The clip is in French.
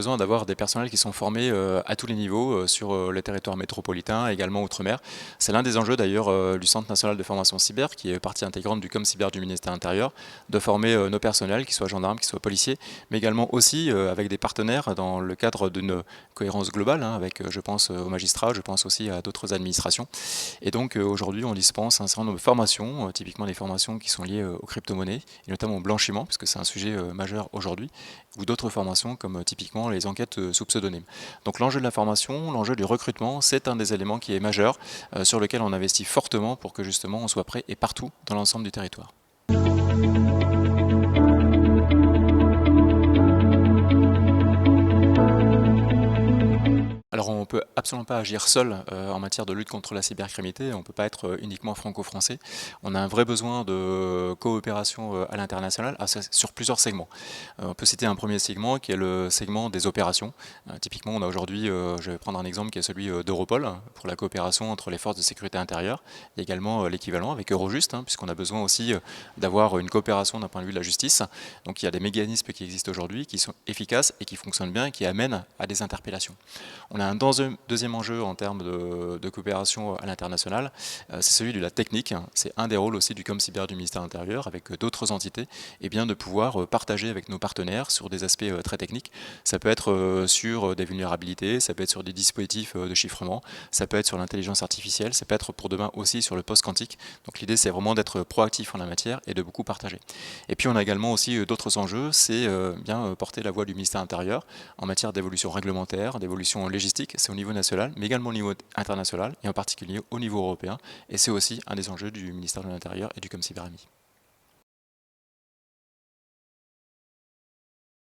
besoin d'avoir des personnels qui sont formés à tous les niveaux sur les territoires métropolitains, également outre-mer. C'est l'un des enjeux d'ailleurs du Centre national de formation cyber, qui est partie intégrante du ComCyber du ministère de l'Intérieur, de former nos personnels, qu'ils soient gendarmes, qu'ils soient policiers, mais également aussi avec des partenaires dans le cadre d'une cohérence globale, avec, je pense, aux magistrats, je pense aussi à d'autres administrations. Et donc aujourd'hui, on dispense un certain nombre de formations, typiquement des formations qui sont liées aux crypto-monnaies, et notamment au blanchiment, puisque c'est un sujet majeur aujourd'hui, ou d'autres formations comme typiquement les enquêtes sous pseudonyme. Donc l'enjeu de la formation, l'enjeu du recrutement, c'est un des éléments qui est majeur, sur lequel on investit fortement pour que justement on soit prêt et partout dans l'ensemble du territoire. Alors on ne peut absolument pas agir seul en matière de lutte contre la cybercriminalité, on ne peut pas être uniquement franco-français. On a un vrai besoin de coopération à l'international sur plusieurs segments. On peut citer un premier segment qui est le segment des opérations. Typiquement on a aujourd'hui, je vais prendre un exemple qui est celui d'Europol pour la coopération entre les forces de sécurité intérieure. Il y a également l'équivalent avec Eurojust, puisqu'on a besoin aussi d'avoir une coopération d'un point de vue de la justice. Donc il y a des mécanismes qui existent aujourd'hui, qui sont efficaces et qui fonctionnent bien et qui amènent à des interpellations. On a un deuxième enjeu en termes de coopération à l'international, c'est celui de la technique. C'est un des rôles aussi du ComCyber du ministère de l'Intérieur avec d'autres entités, et bien de pouvoir partager avec nos partenaires sur des aspects très techniques. Ça peut être sur des vulnérabilités, ça peut être sur des dispositifs de chiffrement, ça peut être sur l'intelligence artificielle, ça peut être pour demain aussi sur le post-quantique. Donc l'idée c'est vraiment d'être proactif en la matière et de beaucoup partager. Et puis on a également aussi d'autres enjeux, c'est bien porter la voix du ministère de l'Intérieur en matière d'évolution réglementaire, d'évolution législative. C'est au niveau national, mais également au niveau international, et en particulier au niveau européen. Et c'est aussi un des enjeux du ministère de l'Intérieur et du ComCyber.